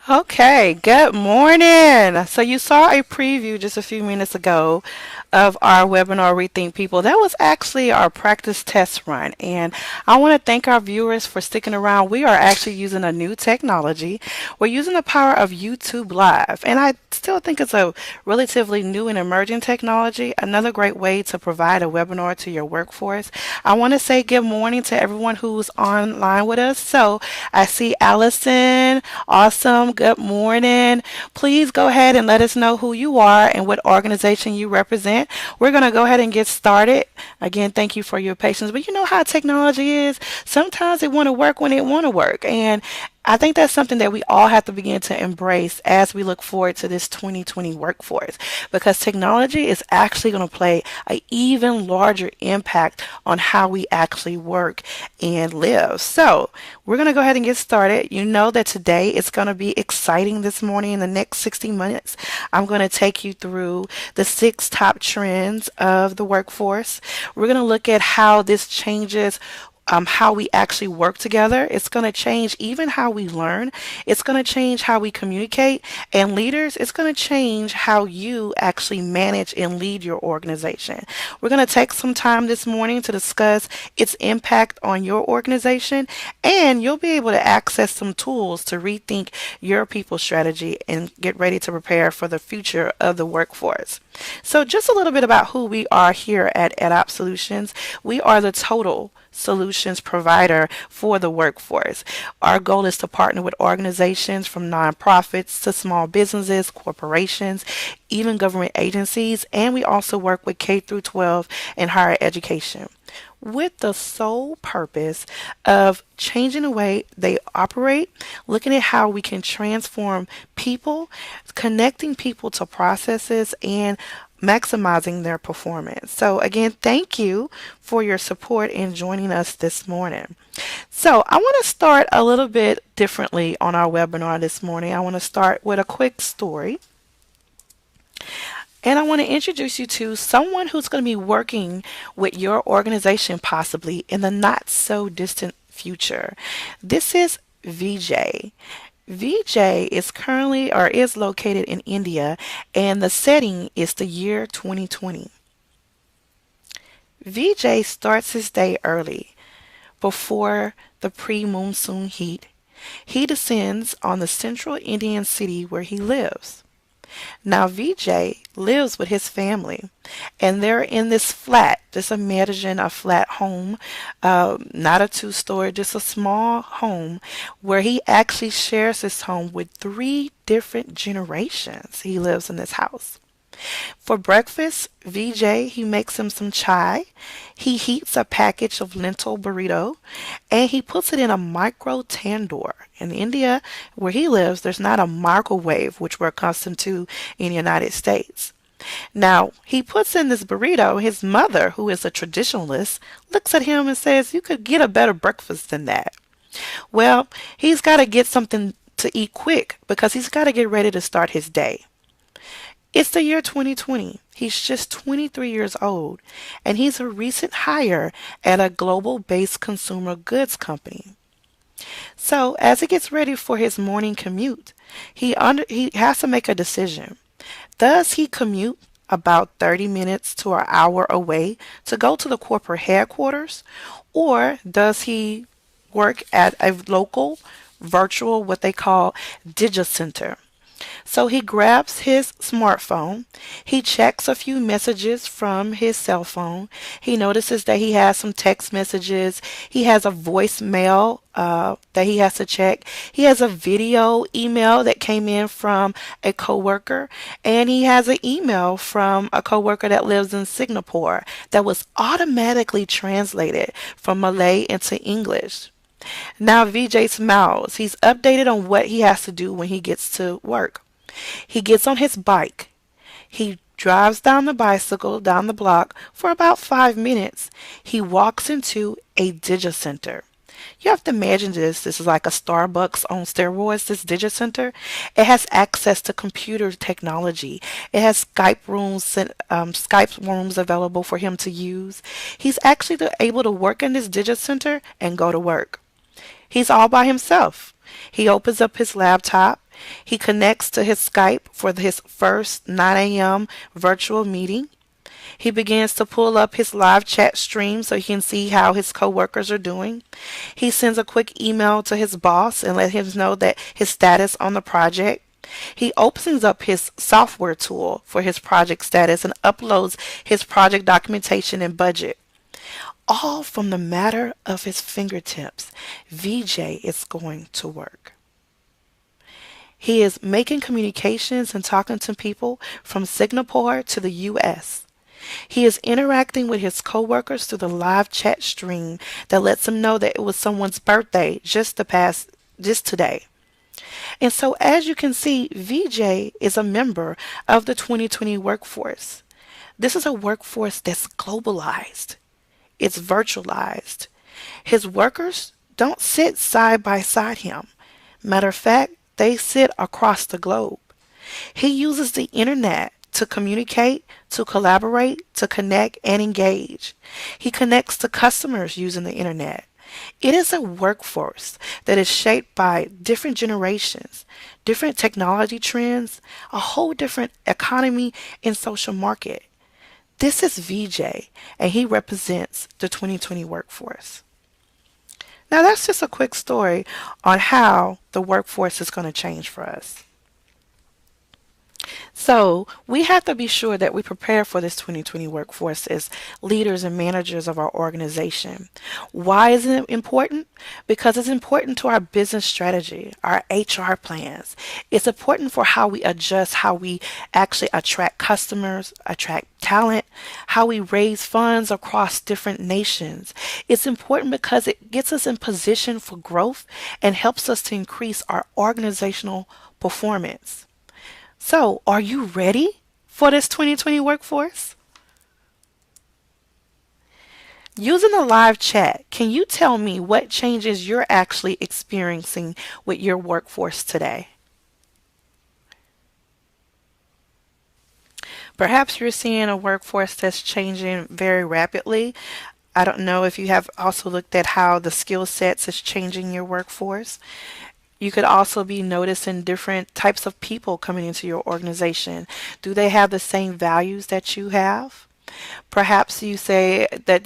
Okay, good morning. So you saw a preview just a few minutes ago of our webinar Rethink People. That was actually our practice test run. And I want to thank our viewers for sticking around. We are actually using a new technology. We're using the power of YouTube Live. And I still think it's a relatively new and emerging technology. Another great way to provide a webinar to your workforce. I want to say good morning to everyone who's online with us. So I see Allison. Awesome. Good morning. Please go ahead and let us know who you are and what organization you represent. We're going to go ahead and get started. Again, thank you for your patience. But you know how technology is. Sometimes it want to work when it want to work. And I think that's something that we all have to begin to embrace as we look forward to this 2020 workforce because technology is actually going to play an even larger impact on how we actually work and live. So, we're going to go ahead and get started. You know that today it's going to be exciting this morning. In the next 60 minutes, I'm going to take you through the 6 top trends of the workforce. We're going to look at how this changes how we actually work together. It's going to change even how we learn. It's going to change how we communicate. And leaders, it's going to change how you actually manage and lead your organization. We're going to take some time this morning to discuss its impact on your organization, and you'll be able to access some tools to rethink your people strategy and get ready to prepare for the future of the workforce. So, just a little bit about who we are here at edOpp Solutions. We are the total solutions provider for the workforce. Our goal is to partner with organizations from nonprofits to small businesses, corporations, even government agencies, and we also work with K through 12 and higher education with the sole purpose of changing the way they operate, looking at how we can transform people, connecting people to processes, and maximizing their performance. So, again, thank you for your support in joining us this morning. So, I want to start a little bit differently on our webinar this morning. I want to start with a quick story. And I want to introduce you to someone who's going to be working with your organization possibly in the not so distant future. This is VJ. VJ is currently or is located in India, and the setting is the year 2020. VJ starts his day early before the pre-monsoon heat. He descends on the central Indian city where he lives. Now, VJ lives with his family, and they're in this flat. Just imagine a flat home, not a two-story, just a small home where he actually shares his home with 3 different generations. He lives in this house. For breakfast, VJ, he makes him some chai. He heats a package of lentil burrito and he puts it in a micro tandoor. In India, where he lives, there's not a microwave, which we're accustomed to in the United States. Now, he puts in this burrito. His mother, who is a traditionalist, looks at him and says, "You could get a better breakfast than that." Well, he's got to get something to eat quick because he's got to get ready to start his day. It's the year 2020. He's just 23 years old, and he's a recent hire at a global based consumer goods company. So, as he gets ready for his morning commute, he has to make a decision. Does he commute about 30 minutes to an hour away to go to the corporate headquarters, or does he work at a local virtual, what they call digicenter? So he grabs his smartphone. He checks a few messages from his cell phone. He notices that he has some text messages. He has a voicemail that he has to check. He has a video email that came in from a coworker, and he has an email from a coworker that lives in Singapore that was automatically translated from Malay into English. Now VJ smiles. He's updated on what he has to do when he gets to work. He gets on his bike. He drives down the bicycle down the block for about 5 minutes. He walks into a digicenter. You have to imagine this. This is like a Starbucks on steroids, this digicenter. It has access to computer technology. It has Skype rooms available for him to use. He's actually able to work in this digicenter and go to work. He's all by himself. He opens up his laptop. He connects to his Skype for his first 9 a.m. virtual meeting. He begins to pull up his live chat stream so he can see how his coworkers are doing. He sends a quick email to his boss and let him know that his status on the project. He opens up his software tool for his project status and uploads his project documentation and budget. All from the matter of his fingertips, VJ is going to work. He is making communications and talking to people from Singapore to the US. He is interacting with his coworkers through the live chat stream that lets him know that it was someone's birthday just today. And so as you can see, VJ is a member of the 2020 workforce. This is a workforce that's globalized. It's virtualized. His workers don't sit side by side him. Matter of fact, they sit across the globe. He uses the internet to communicate, to collaborate, to connect, and engage. He connects to customers using the internet. It is a workforce that is shaped by different generations, different technology trends, a whole different economy and social market. This is VJ, and he represents the 2020 workforce. Now, that's just a quick story on how the workforce is going to change for us. So we have to be sure that we prepare for this 2020 workforce as leaders and managers of our organization. Why is it important? Because it's important to our business strategy, our HR plans. It's important for how we adjust, how we actually attract customers, attract talent, how we raise funds across different nations. It's important because it gets us in position for growth and helps us to increase our organizational performance. So, are you ready for this 2020 workforce? Using the live chat, can you tell me what changes you're actually experiencing with your workforce today? Perhaps you're seeing a workforce that's changing very rapidly. I don't know if you have also looked at how the skill sets is changing your workforce. You could also be noticing different types of people coming into your organization. Do they have the same values that you have? Perhaps you say that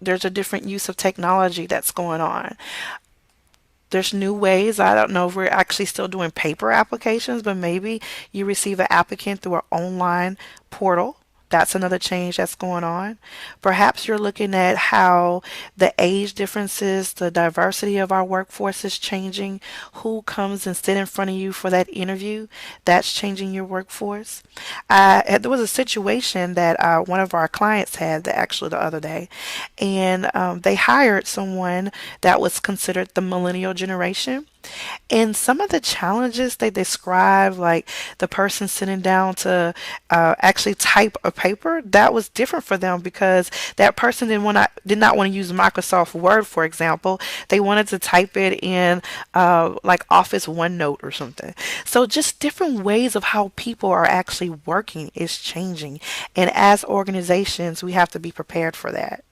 there's a different use of technology that's going on. There's new ways. I don't know if we're actually still doing paper applications, but maybe you receive an applicant through an online portal. That's another change that's going on. Perhaps you're looking at how the age differences, the diversity of our workforce is changing. Who comes and sit in front of you for that interview? That's changing your workforce. There was a situation that one of our clients had actually the other day, and they hired someone that was considered the millennial generation. And some of the challenges they describe, like the person sitting down to actually type a paper, that was different for them because that person did not want to use Microsoft Word, for example. They wanted to type it in like Office OneNote or something. So just different ways of how people are actually working is changing. And as organizations, we have to be prepared for that.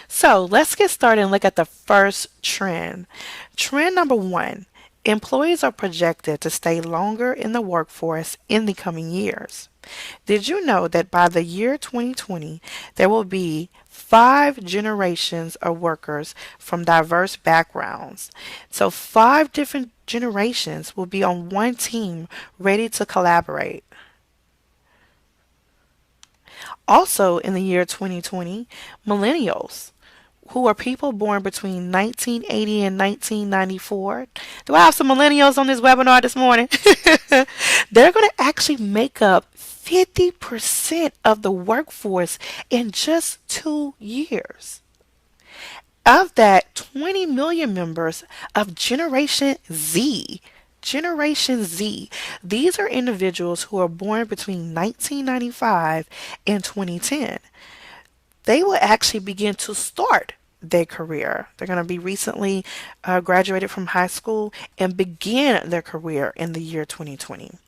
So let's get started and look at the first trend. Trend number one, employees are projected to stay longer in the workforce in the coming years. Did you know that by the year 2020, there will be 5 generations of workers from diverse backgrounds? So 5 different generations will be on one team ready to collaborate. Also, in the year 2020, millennials, who are people born between 1980 and 1994. Do I have some millennials on this webinar this morning? They're going to actually make up 50% of the workforce in just 2 years. Of that, 20 million members of Generation Z. Generation Z. These are individuals who are born between 1995 and 2010. They will actually begin to start their career. They're going to be recently graduated from high school and begin their career in the year 2020.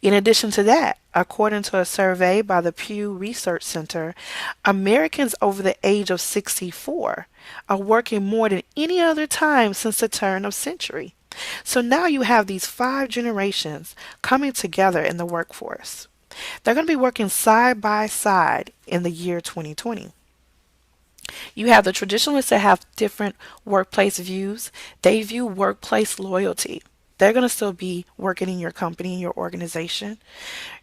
In addition to that, according to a survey by the Pew Research Center, Americans over the age of 64 are working more than any other time since the turn of century. So now you have these five generations coming together in the workforce. They're going to be working side by side in the year 2020. You have the traditionalists that have different workplace views. They view workplace loyalty. They're going to still be working in your company, in your organization.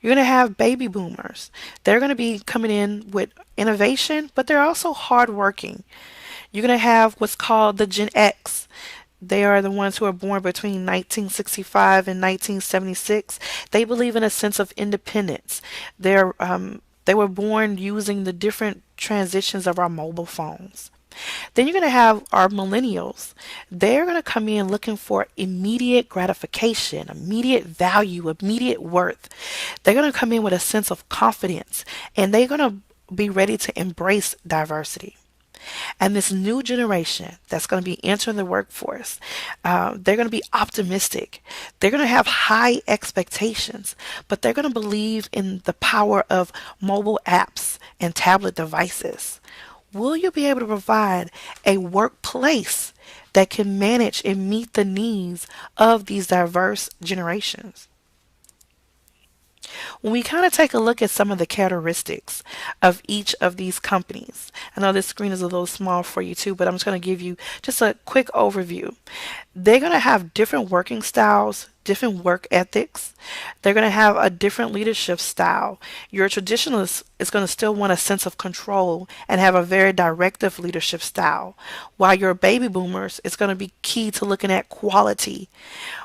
You're going to have baby boomers. They're going to be coming in with innovation, but they're also hardworking. You're going to have what's called the Gen X. They are the ones who are born between 1965 and 1976. They believe in a sense of independence. They were born using the different transitions of our mobile phones. Then you're going to have our millennials. They're going to come in looking for immediate gratification, immediate value, immediate worth. They're going to come in with a sense of confidence and they're going to be ready to embrace diversity. And this new generation that's going to be entering the workforce, they're going to be optimistic. They're going to have high expectations, but they're going to believe in the power of mobile apps and tablet devices. Will you be able to provide a workplace that can manage and meet the needs of these diverse generations? When we kind of take a look at some of the characteristics of each of these companies, I know this screen is a little small for you too, but I'm just going to give you just a quick overview. They're going to have different working styles, different work ethics. They're going to have a different leadership style. Your traditionalist is going to still want a sense of control and have a very directive leadership style, while your baby boomers is going to be key to looking at quality.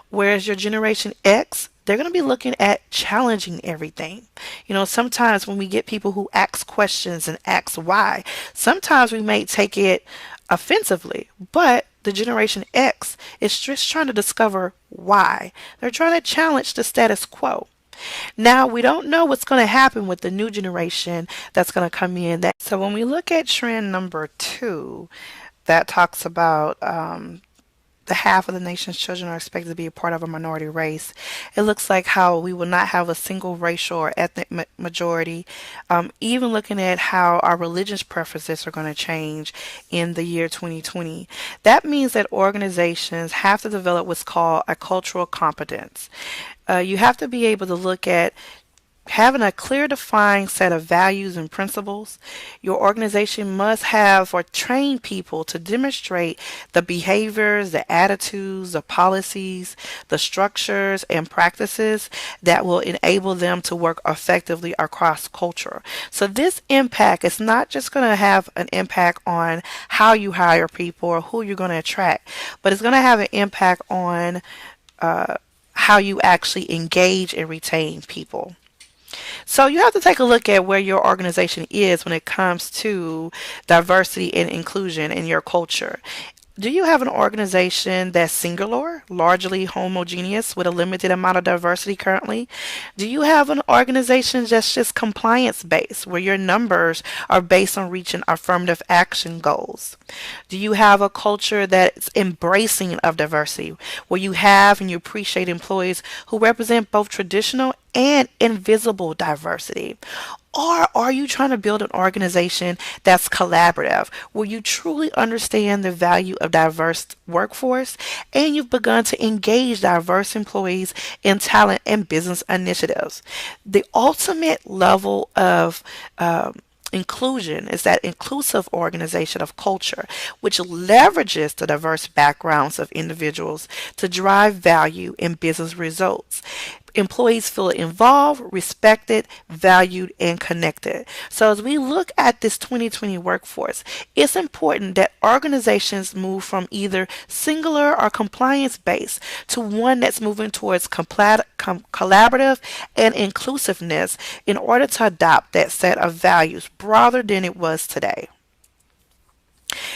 Whereas your Generation X, they're going to be looking at challenging everything. You know, sometimes when we get people who ask questions and ask why, sometimes we may take it offensively, but the Generation X is just trying to discover why. They're trying to challenge the status quo. Now, we don't know what's going to happen with the new generation that's going to come in. So when we look at trend number 2, that talks about the half of the nation's children are expected to be a part of a minority race. It looks like how we will not have a single racial or ethnic majority. Even looking at how our religious preferences are going to change in the year 2020. That means that organizations have to develop what's called a cultural competence. You have to be able to look at having a clear defined set of values and principles. Your organization must have or train people to demonstrate the behaviors, the attitudes, the policies, the structures and practices that will enable them to work effectively across culture. So this impact is not just going to have an impact on how you hire people or who you're going to attract, but it's going to have an impact on how you actually engage and retain people. So you have to take a look at where your organization is when it comes to diversity and inclusion in your culture. Do you have an organization that's singular, largely homogeneous, with a limited amount of diversity currently? Do you have an organization that's just compliance based, where your numbers are based on reaching affirmative action goals? Do you have a culture that's embracing of diversity, where you have and you appreciate employees who represent both traditional and invisible diversity? Or are you trying to build an organization that's collaborative, where you truly understand the value of diverse workforce and you've begun to engage diverse employees in talent and business initiatives? The ultimate level of inclusion is that inclusive organization of culture, which leverages the diverse backgrounds of individuals to drive value in business results. Employees feel involved, respected, valued, and connected. So as we look at this 2020 workforce, it's important that organizations move from either singular or compliance based to one that's moving towards collaborative and inclusiveness in order to adopt that set of values broader than it was today.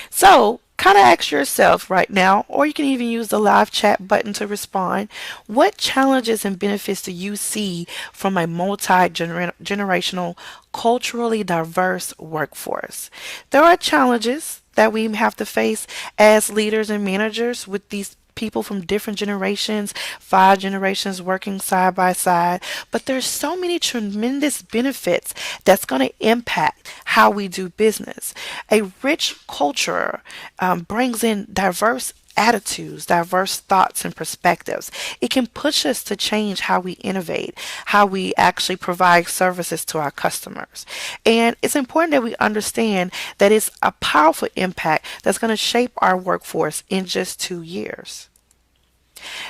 So, kind of ask yourself right now, or you can even use the live chat button to respond. What challenges and benefits do you see from a multi-generational, culturally diverse workforce? There are challenges that we have to face as leaders and managers with these people from different generations, 5 generations working side by side. But there's so many tremendous benefits that's going to impact how we do business. A rich culture brings in diverse attitudes, diverse thoughts and perspectives. It can push us to change how we innovate, how we actually provide services to our customers. And it's important that we understand that it's a powerful impact that's going to shape our workforce in just 2 years.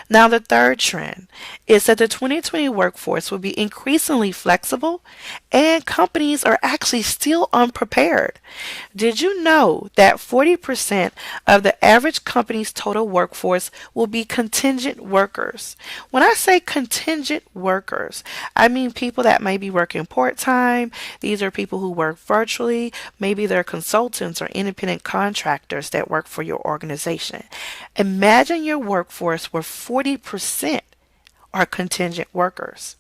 Now, the third trend is that the 2020 workforce will be increasingly flexible and companies are actually still unprepared. Did you know that 40% of the average company's total workforce will be contingent workers? When I say contingent workers, I mean people that may be working part time. These are people who work virtually. Maybe they're consultants or independent contractors that work for your organization. Imagine your workforce where 40% are contingent workers.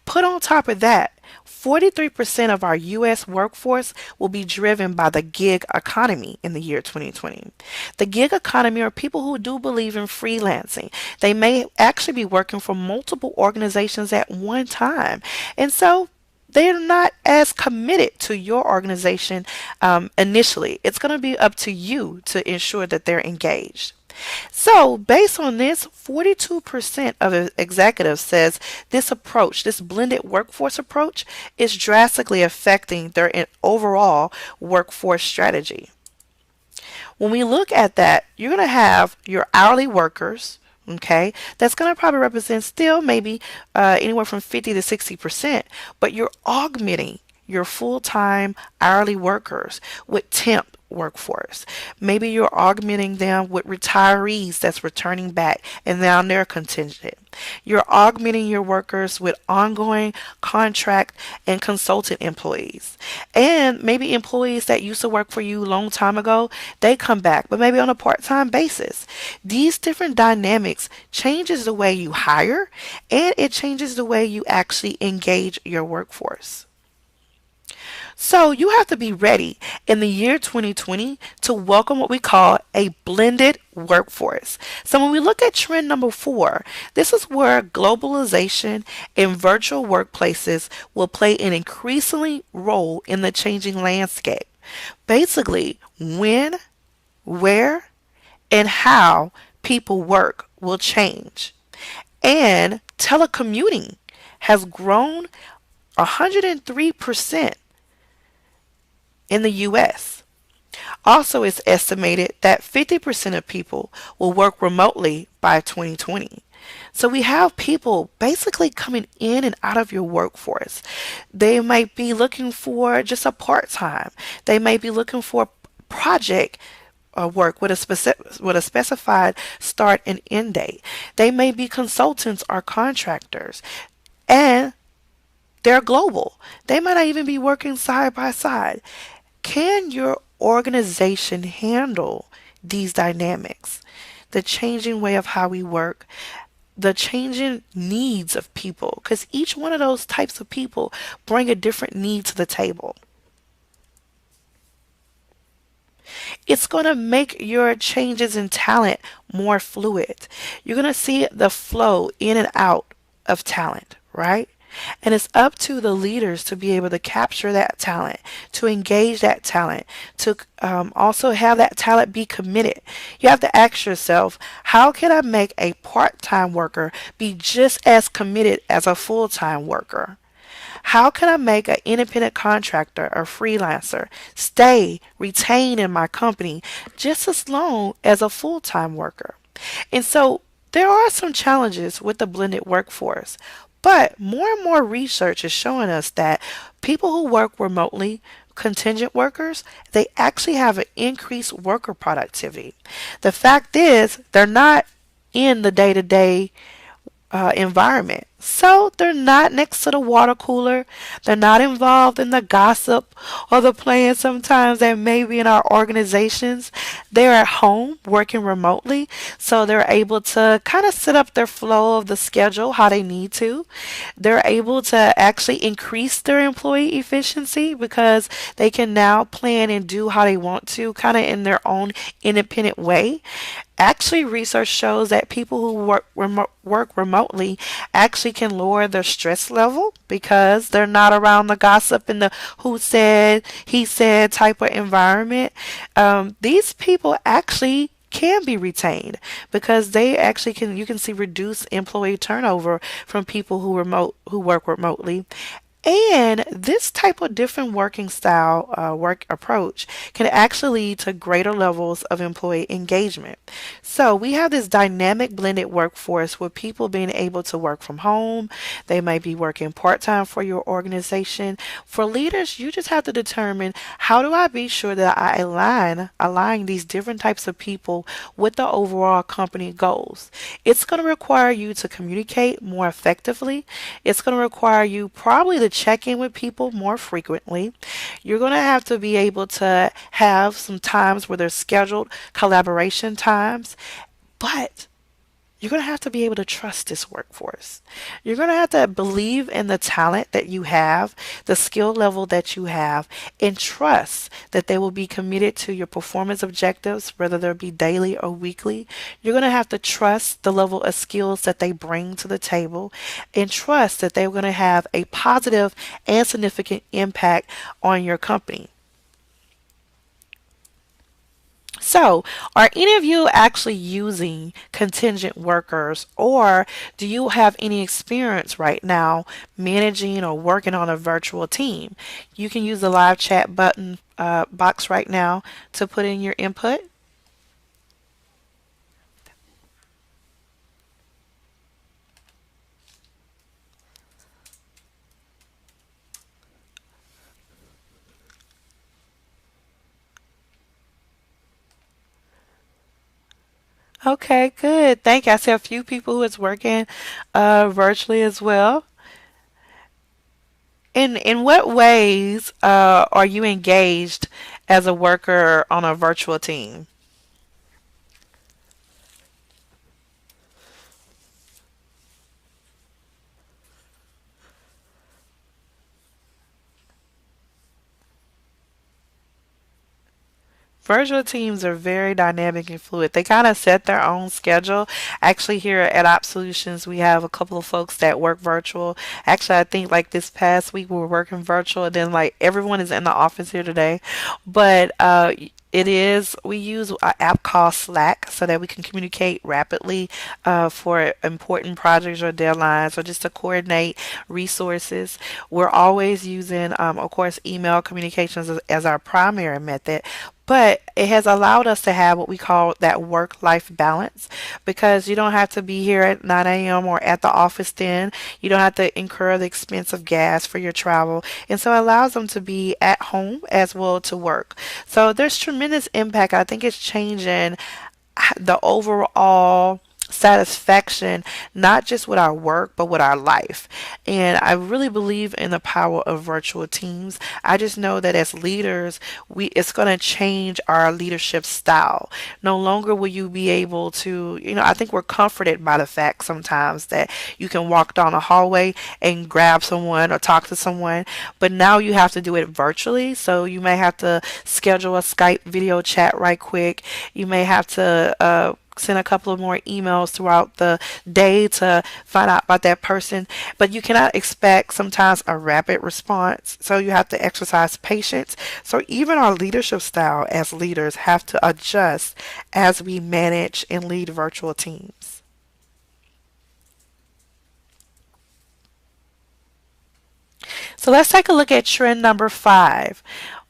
Put on top of that, 43% of our U.S. workforce will be driven by the gig economy in the year 2020. The gig economy are people who do believe in freelancing. They may actually be working for multiple organizations at one time. And so they're not as committed to your organization initially. It's going to be up to you to ensure that they're engaged. So, based on this, 42% of the executives says this approach, this blended workforce approach, is drastically affecting their overall workforce strategy. When we look at that, you're going to have your hourly workers, okay, that's going to probably represent still maybe anywhere from 50 to 60%, but you're augmenting your full-time hourly workers with temp workforce. Maybe you're augmenting them with retirees that's returning back and now they're contingent. You're augmenting your workers with ongoing contract and consultant employees. And maybe employees that used to work for you a long time ago, they come back, but maybe on a part-time basis. These different dynamics changes the way you hire and it changes the way you actually engage your workforce. So you have to be ready in the year 2020 to welcome what we call a blended workforce. So when we look at trend number 4, this is where globalization and virtual workplaces will play an increasingly role in the changing landscape. Basically, when, where, and how people work will change. And telecommuting has grown 103% in the US. Also, it's estimated that 50% of people will work remotely by 2020. So we have people basically coming in and out of your workforce. They might be looking for just a part-time. They may be looking for project work with a specified start and end date. They may be consultants or contractors. And they're global. They might not even be working side by side. Can your organization handle these dynamics? The changing way of how we work, the changing needs of people, because each one of those types of people bring a different need to the table. It's going to make your changes in talent more fluid. You're going to see the flow in and out of talent, right? And it's up to the leaders to be able to capture that talent, to engage that talent, to also have that talent be committed. You have to ask yourself, how can I make a part-time worker be just as committed as a full-time worker? How can I make an independent contractor or freelancer retain in my company just as long as a full-time worker? And so there are some challenges with the blended workforce. But more and more research is showing us that people who work remotely, contingent workers, they actually have an increased worker productivity. The fact is, they're not in the day-to-day environment. So they're not next to the water cooler. They're not involved in the gossip or the playing sometimes that may be in our organizations. They're at home working remotely. So they're able to kind of set up their flow of the schedule how they need to. They're able to actually increase their employee efficiency because they can now plan and do how they want to, kind of in their own independent way. Actually, research shows that people who work remotely actually can lower their stress level because they're not around the gossip and the who said, he said type of environment. These people actually can be retained because they actually can, you can see reduced employee turnover from people who work remotely. And this type of different working style, work approach can actually lead to greater levels of employee engagement. So we have this dynamic blended workforce with people being able to work from home. They may be working part time for your organization. For leaders, you just have to determine, how do I be sure that I align these different types of people with the overall company goals. It's going to require you to communicate more effectively. It's going to require you probably to check in with people more frequently. You're going to have to be able to have some times where there's scheduled collaboration times, but you're going to have to be able to trust this workforce. You're going to have to believe in the talent that you have, the skill level that you have, and trust that they will be committed to your performance objectives, whether they be daily or weekly. You're going to have to trust the level of skills that they bring to the table, and trust that they're going to have a positive and significant impact on your company. So, are any of you actually using contingent workers, or do you have any experience right now managing or working on a virtual team? You can use the live chat button box right now to put in your input. Okay, good. Thank you. I see a few people who is working virtually as well. In what ways are you engaged as a worker on a virtual team? Virtual teams are very dynamic and fluid. They kind of set their own schedule. Actually, here at edOpp Solutions, we have a couple of folks that work virtual. Actually, I think like this past week we were working virtual, and then like everyone is in the office here today. But it is, we use an app called Slack so that we can communicate rapidly for important projects or deadlines, or just to coordinate resources. We're always using, of course, email communications as our primary method, but it has allowed us to have what we call that work-life balance, because you don't have to be here at 9 a.m. or at the office then. You don't have to incur the expense of gas for your travel. And so it allows them to be at home as well to work. So there's tremendous impact. I think it's changing the overall satisfaction, not just with our work, but with our life. And I really believe in the power of virtual teams. I just know that as leaders, we it's going to change our leadership style. No longer will you be able to, I think we're comforted by the fact sometimes that you can walk down a hallway and grab someone or talk to someone, but now you have to do it virtually. So you may have to schedule a Skype video chat right quick. You may have to send a couple of more emails throughout the day to find out about that person. But you cannot expect sometimes a rapid response. So you have to exercise patience. So even our leadership style as leaders have to adjust as we manage and lead virtual teams. So let's take a look at trend number 5.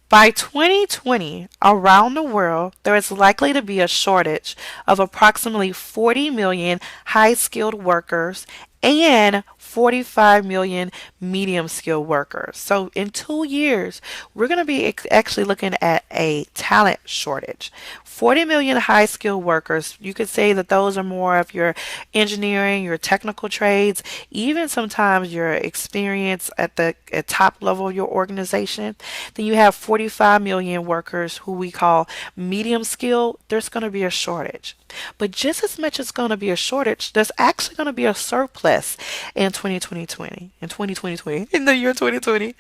By 2020, around the world, there is likely to be a shortage of approximately 40 million high skilled workers and 45 million medium skilled workers. So in 2 years, we're going to be actually looking at a talent shortage. 40 million high skilled workers, you could say that those are more of your engineering, your technical trades, even sometimes your experience at the top level of your organization. Then you have 45 million workers who we call medium skilled. There's going to be a shortage. But just as much as going to be a shortage, there's actually going to be a surplus in in 2020, in the year 2020.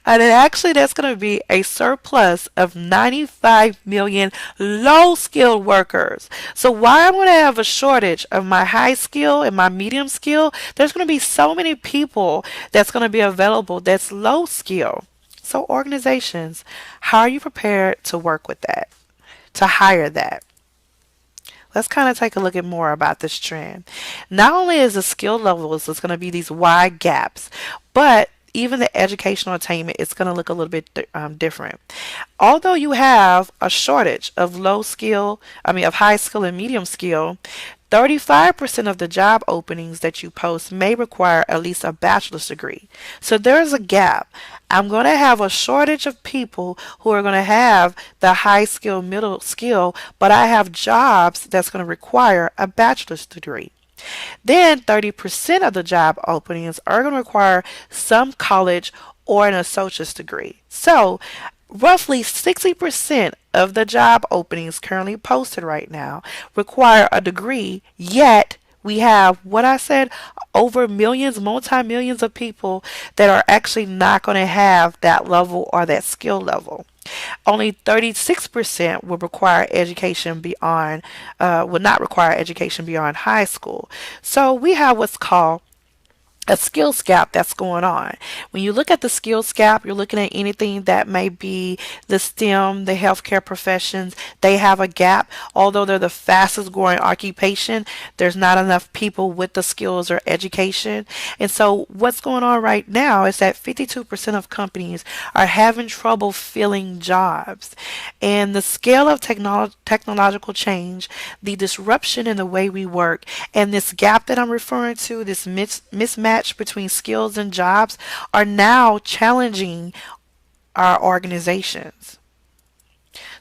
And then actually that's going to be a surplus of 95 million low skilled workers. So why I'm going to have a shortage of my high skill and my medium skill, there's going to be so many people that's going to be available that's low skill. So organizations, how are you prepared to work with that, to hire that? Let's kind of take a look at more about this trend. Not only is the skill levels, it's going to be these wide gaps, but even the educational attainment is going to look a little bit different. Although you have a shortage of of high skill and medium skill, 35% of the job openings that you post may require at least a bachelor's degree. So there's a gap. I'm going to have a shortage of people who are going to have the high skill, middle skill, but I have jobs that's going to require a bachelor's degree. Then 30% of the job openings are going to require some college or an associate's degree. So roughly 60% of the job openings currently posted right now require a degree, yet we have what I said over millions, multi millions of people that are actually not going to have that level or that skill level. Only 36% will require education beyond, will not require education beyond high school. So we have what's called a skills gap that's going on. When you look at the skills gap, you're looking at anything that may be the STEM, the healthcare professions. They have a gap. Although they're the fastest growing occupation, there's not enough people with the skills or education. And so what's going on right now is that 52% of companies are having trouble filling jobs. And the scale of technological change, the disruption in the way we work, and this gap that I'm referring to, this mismatch between skills and jobs, are now challenging our organizations.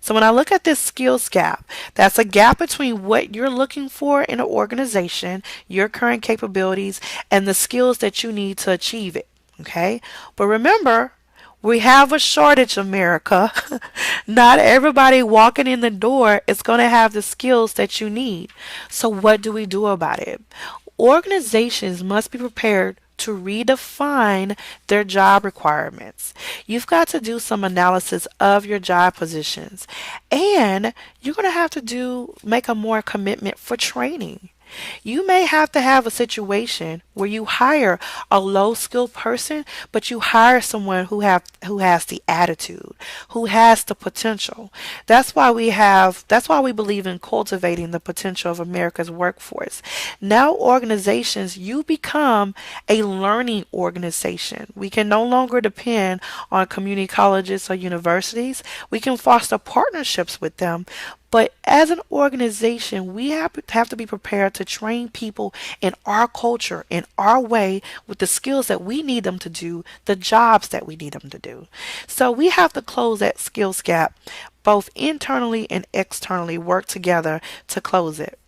So when I look at this skills gap, that's a gap between what you're looking for in an organization, your current capabilities, and the skills that you need to achieve it. Okay? But remember, we have a shortage, America. Not everybody walking in the door is going to have the skills that you need. So what do we do about it? Organizations must be prepared to redefine their job requirements. You've got to do some analysis of your job positions, and you're going to have to make a more commitment for training. You may have to have a situation where you hire a low skilled person, but you hire someone who has the attitude, who has the potential. That's why we believe in cultivating the potential of America's workforce. Now organizations, you become a learning organization. We can no longer depend on community colleges or universities. We can foster partnerships with them, but as an organization, we have to be prepared to train people in our culture, in our way, with the skills that we need them to do, the jobs that we need them to do. So we have to close that skills gap, both internally and externally, work together to close it.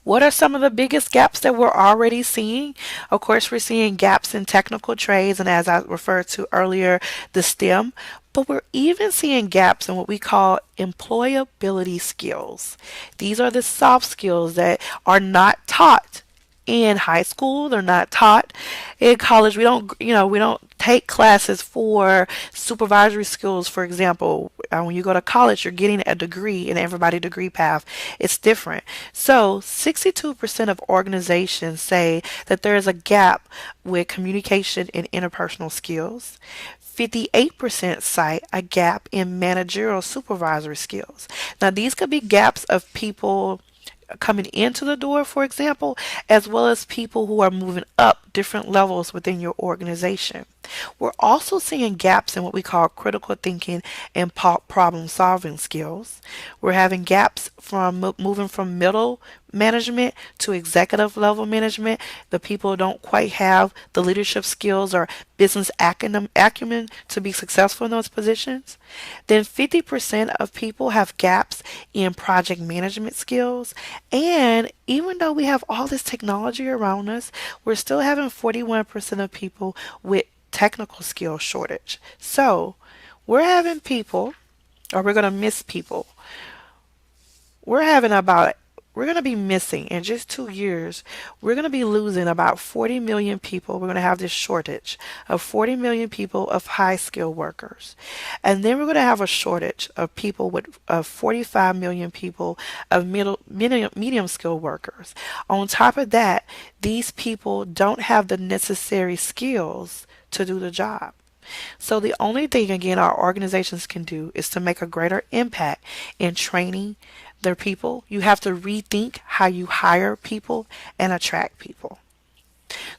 What are some of the biggest gaps that we're already seeing? Of course, we're seeing gaps in technical trades, and as I referred to earlier, the STEM. But we're even seeing gaps in what we call employability skills. These are the soft skills that are not taught in high school. They're not taught in college. We don't take classes for supervisory skills, for example. When you go to college, you're getting a degree, and everybody's degree path is different. So 62% of organizations say that there is a gap with communication and interpersonal skills. 58% cite a gap in managerial supervisory skills. Now, these could be gaps of people coming into the door, for example, as well as people who are moving up different levels within your organization. We're also seeing gaps in what we call critical thinking and problem solving skills. We're having gaps from moving from middle management to executive level management. The people don't quite have the leadership skills or business acumen to be successful in those positions. Then 50% of people have gaps in project management skills. And even though we have all this technology around us, we're still having 41% of people with technical skill shortage. So we're having people, or we're going to miss people. We're having about we're going to be missing in just 2 years, we're going to be losing about 40 million people. We're going to have this shortage of 40 million people of high skilled workers. And then we're going to have a shortage of people with 45 million people of medium skilled workers. On top of that, these people don't have the necessary skills to do the job. So the only thing again our organizations can do is to make a greater impact in training their people. You have to rethink how you hire people and attract people.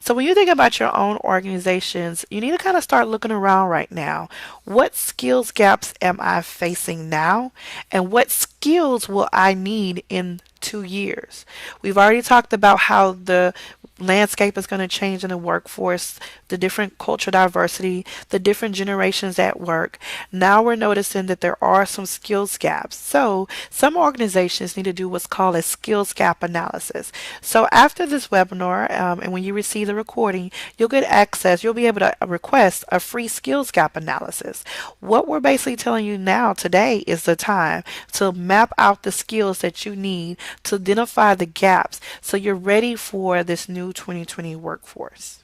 So when you think about your own organizations, you need to kind of start looking around right now. What skills gaps am I facing now? And what skills will I need in 2 years? We've already talked about how the landscape is going to change in the workforce, the different cultural diversity, the different generations at work. Now we're noticing that there are some skills gaps. So some organizations need to do what's called a skills gap analysis. So after this webinar, and when you receive the recording, you'll get access, you'll be able to request a free skills gap analysis. What we're basically telling you now today is the time to map out the skills that you need to identify the gaps so you're ready for this new 2020 workforce.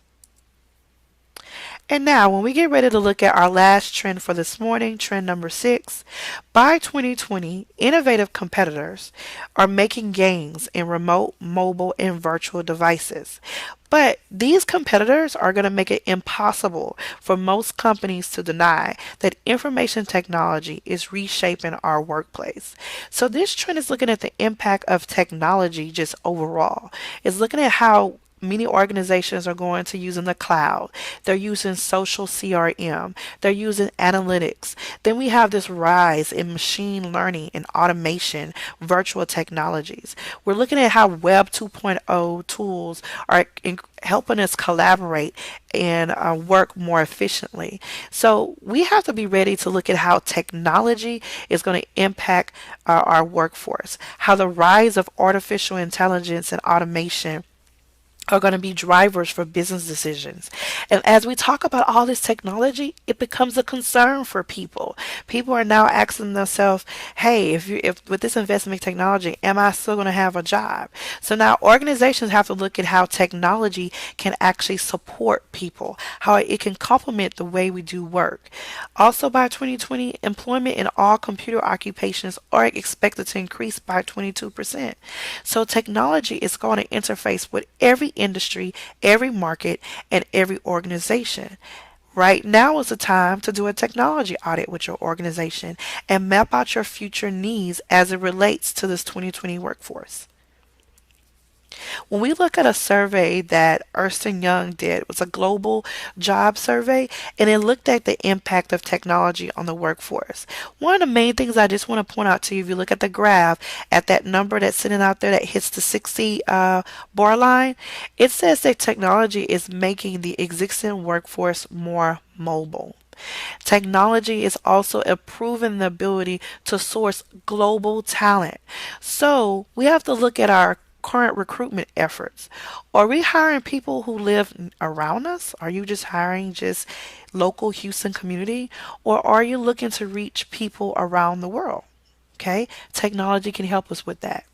And now, when we get ready to look at our last trend for this morning, trend number 6, by 2020, innovative competitors are making gains in remote, mobile, and virtual devices. But these competitors are going to make it impossible for most companies to deny that information technology is reshaping our workplace. So this trend is looking at the impact of technology just overall. It's looking at how many organizations are going to using the cloud. They're using social CRM. They're using analytics. Then we have this rise in machine learning and automation, virtual technologies. We're looking at how Web 2.0 tools are helping us collaborate and work more efficiently. So we have to be ready to look at how technology is going to impact our workforce, how the rise of artificial intelligence and automation are going to be drivers for business decisions. And as we talk about all this technology, it becomes a concern for people. People are now asking themselves, hey, if with this investment in technology, am I still going to have a job? So now organizations have to look at how technology can actually support people, how it can complement the way we do work. Also by 2020, employment in all computer occupations are expected to increase by 22%. So technology is going to interface with every industry, every market, and every organization. Right now is the time to do a technology audit with your organization and map out your future needs as it relates to this 2020 workforce. When we look at a survey that Ernst& Young did, it was a global job survey, and it looked at the impact of technology on the workforce. One of the main things I just want to point out to you, if you look at the graph, at that number that's sitting out there that hits the 60 bar line, it says that technology is making the existing workforce more mobile. Technology is also improving the ability to source global talent. So we have to look at our current recruitment efforts. Are we hiring people who live around us? Are you just hiring just local Houston community? Or are you looking to reach people around the world? Okay, technology can help us with that.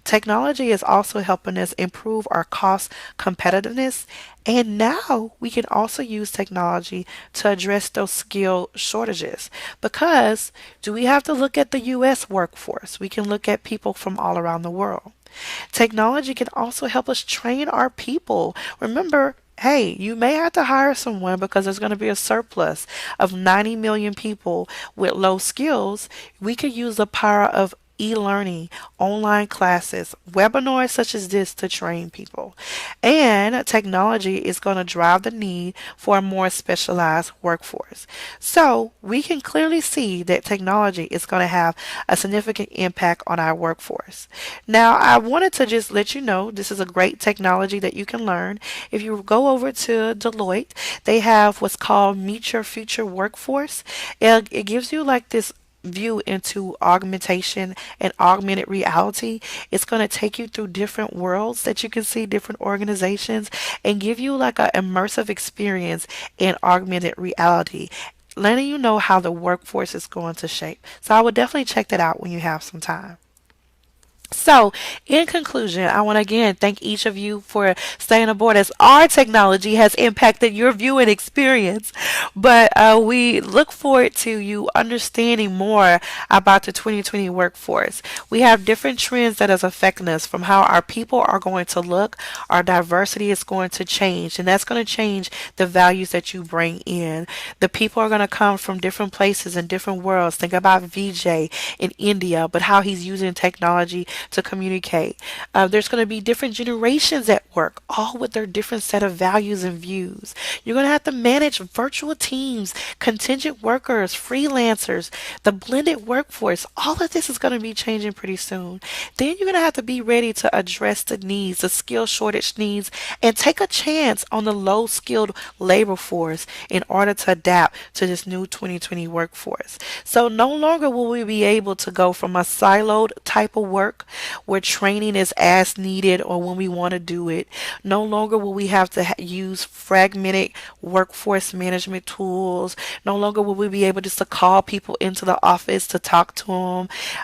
Technology is also helping us improve our cost competitiveness, and now we can also use technology to address those skill shortages. Because do we have to look at the US workforce? We can look at people from all around the world. Technology can also help us train our people. Remember, hey, you may have to hire someone because there's going to be a surplus of 90 million people with low skills. We could use the power of e-learning, online classes, webinars such as this to train people. And technology is going to drive the need for a more specialized workforce. So we can clearly see that technology is going to have a significant impact on our workforce. Now, I wanted to just let you know this is a great technology that you can learn. If you go over to Deloitte, they have what's called Meet Your Future Workforce. It gives you like this view into augmentation and augmented reality. It's going to take you through different worlds that you can see, different organizations, and give you like an immersive experience in augmented reality, letting you know how the workforce is going to shape. So I would definitely check that out when you have some time. So, in conclusion, I want to again thank each of you for staying aboard as our technology has impacted your viewing experience. But we look forward to you understanding more about the 2020 workforce. We have different trends that is affecting us from how our people are going to look, our diversity is going to change, and that's going to change the values that you bring in. The people are going to come from different places and different worlds. Think about VJ in India, but how he's using technology to communicate. There's going to be different generations at work, all with their different set of values and views. You're going to have to manage virtual teams, contingent workers, freelancers, the blended workforce. All of this is going to be changing pretty soon. Then you're going to have to be ready to address the needs, the skill shortage needs, and take a chance on the low skilled labor force in order to adapt to this new 2020 workforce. So no longer will we be able to go from a siloed type of work where training is as needed or when we want to do it. No longer will we have to use fragmented workforce management tools. No longer will we be able just to call people into the office to talk to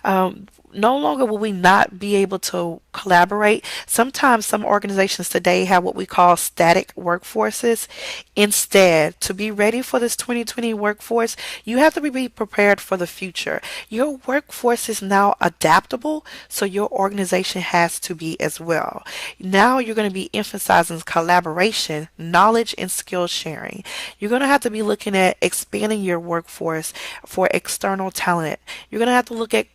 them. No longer will we not be able to collaborate. Sometimes some organizations today have what we call static workforces. Instead, to be ready for this 2020 workforce, you have to be prepared for the future. Your workforce is now adaptable, so your organization has to be as well. Now you're going to be emphasizing collaboration, knowledge, and skill sharing. You're going to have to be looking at expanding your workforce for external talent. You're going to have to look at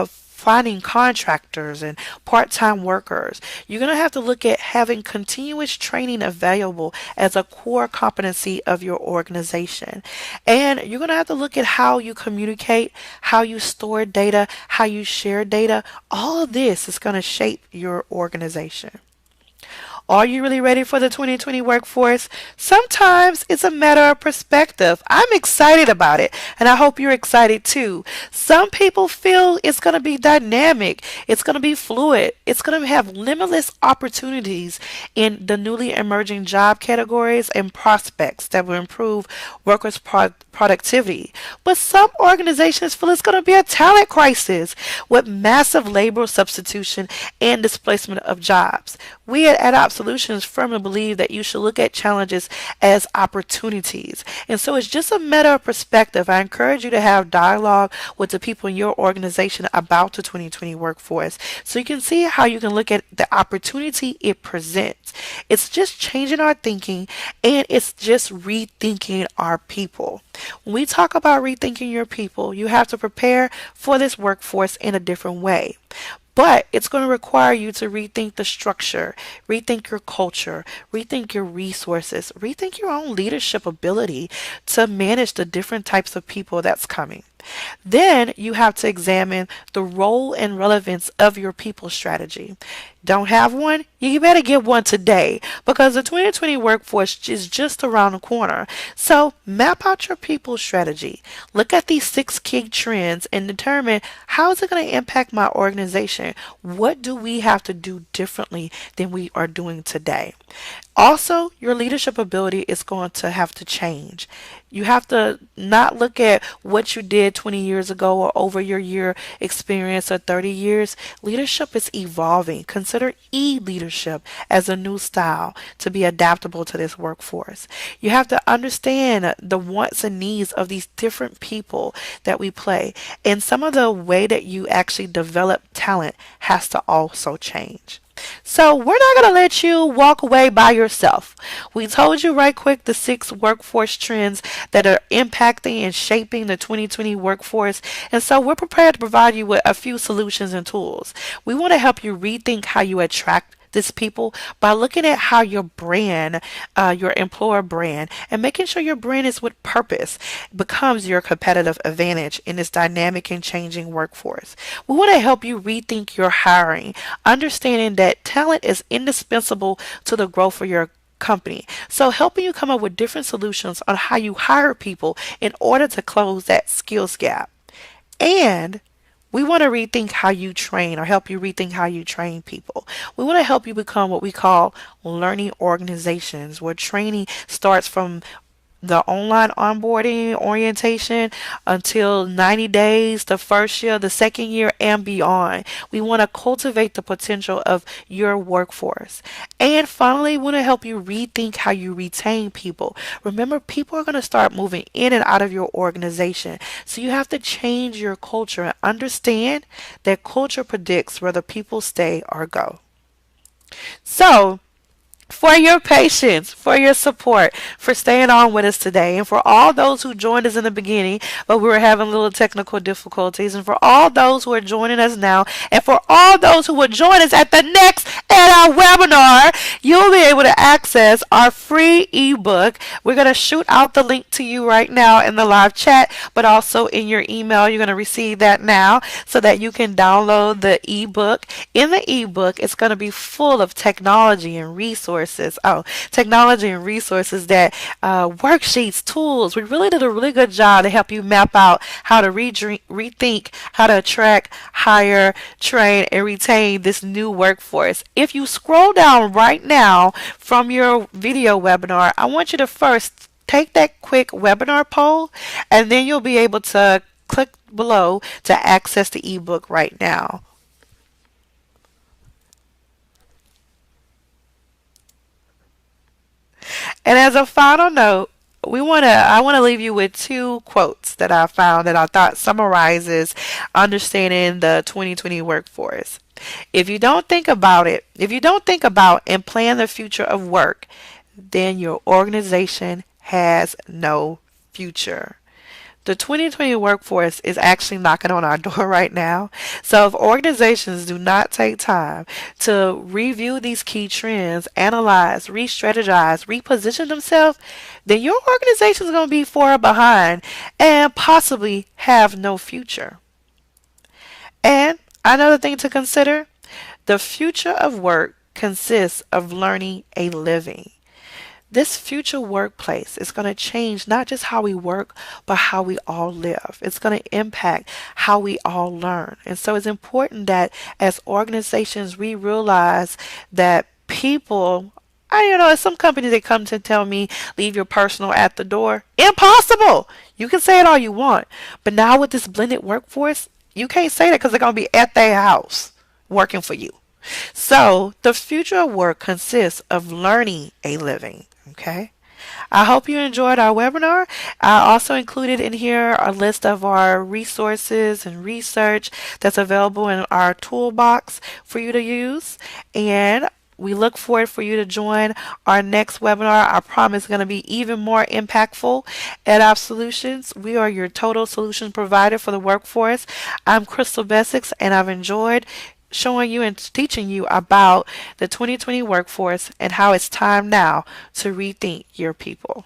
finding contractors and part-time workers. You're going to have to look at having continuous training available as a core competency of your organization. And you're going to have to look at how you communicate, how you store data, how you share data. All of this is going to shape your organization. Are you really ready for the 2020 workforce? Sometimes it's a matter of perspective. I'm excited about it, and I hope you're excited too. Some people feel it's going to be dynamic, it's going to be fluid, it's going to have limitless opportunities in the newly emerging job categories and prospects that will improve workers' productivity. But some organizations feel it's going to be a talent crisis with massive labor substitution and displacement of jobs. We at edOpp Solutions firmly believe that you should look at challenges as opportunities. And so it's just a matter of perspective. I encourage you to have dialogue with the people in your organization about the 2020 workforce so you can see how you can look at the opportunity it presents. It's just changing our thinking and it's just rethinking our people. When we talk about rethinking your people, you have to prepare for this workforce in a different way. But it's going to require you to rethink the structure, rethink your culture, rethink your resources, rethink your own leadership ability to manage the different types of people that's coming. Then you have to examine the role and relevance of your people strategy. Don't have one? You better get one today because the 2020 workforce is just around the corner. So map out your people strategy. Look at these 6 key trends and determine how is it going to impact my organization? What do we have to do differently than we are doing today? Also, your leadership ability is going to have to change. You have to not look at what you did 20 years ago or over your year experience or 30 years. Leadership is evolving. Consider e-leadership as a new style to be adaptable to this workforce. You have to understand the wants and needs of these different people that we play. And some of the way that you actually develop talent has to also change. So we're not going to let you walk away by yourself. We told you right quick the 6 workforce trends that are impacting and shaping the 2020 workforce. And so we're prepared to provide you with a few solutions and tools. We want to help you rethink how you attract this people by looking at how your brand, your employer brand, and making sure your brand is with purpose becomes your competitive advantage in this dynamic and changing workforce. We want to help you rethink your hiring, understanding that talent is indispensable to the growth of your company. So helping you come up with different solutions on how you hire people in order to close that skills gap. And we want to rethink how you train or help you rethink how you train people. We want to help you become what we call learning organizations where training starts from the online onboarding orientation until 90 days, the first year, the second year, and beyond. We want to cultivate the potential of your workforce. And finally, we want to help you rethink how you retain people. Remember, people are going to start moving in and out of your organization. So you have to change your culture and understand that culture predicts whether people stay or go. So, for your patience, for your support, for staying on with us today, and for all those who joined us in the beginning, but we were having little technical difficulties, and for all those who are joining us now, and for all those who will join us at the next at our webinar, you'll be able to access our free ebook. We're going to shoot out the link to you right now in the live chat, but also in your email. You're going to receive that now so that you can download the ebook. In the ebook, it's going to be full of technology and resources. Technology and resources that worksheets, tools. We really did a really good job to help you map out how to rethink, how to attract, hire, train, and retain this new workforce. If you scroll down right now from your video webinar, I want you to first take that quick webinar poll, and then you'll be able to click below to access the ebook right now. And as a final note, I want to leave you with two quotes that I found that I thought summarizes understanding the 2020 workforce. If you don't think about and plan the future of work, then your organization has no future. The 2020 workforce is actually knocking on our door right now. So if organizations do not take time to review these key trends, analyze, re-strategize, reposition themselves, then your organization is going to be far behind and possibly have no future. And another thing to consider, the future of work consists of learning a living. This future workplace is going to change not just how we work, but how we all live. It's going to impact how we all learn. And so it's important that as organizations, we realize that people, some companies they come to tell me, leave your personal at the door. Impossible! You can say it all you want. But now with this blended workforce, you can't say that because they're going to be at their house working for you. So the future of work consists of learning a living. Okay. I hope you enjoyed our webinar. I also included in here a list of our resources and research that's available in our toolbox for you to use. And we look forward for you to join our next webinar. I promise it's going to be even more impactful at edOpp Solutions. We are your total solution provider for the workforce. I'm Crystal Beesix, and I've enjoyed showing you and teaching you about the 2020 workforce and how it's time now to rethink your people.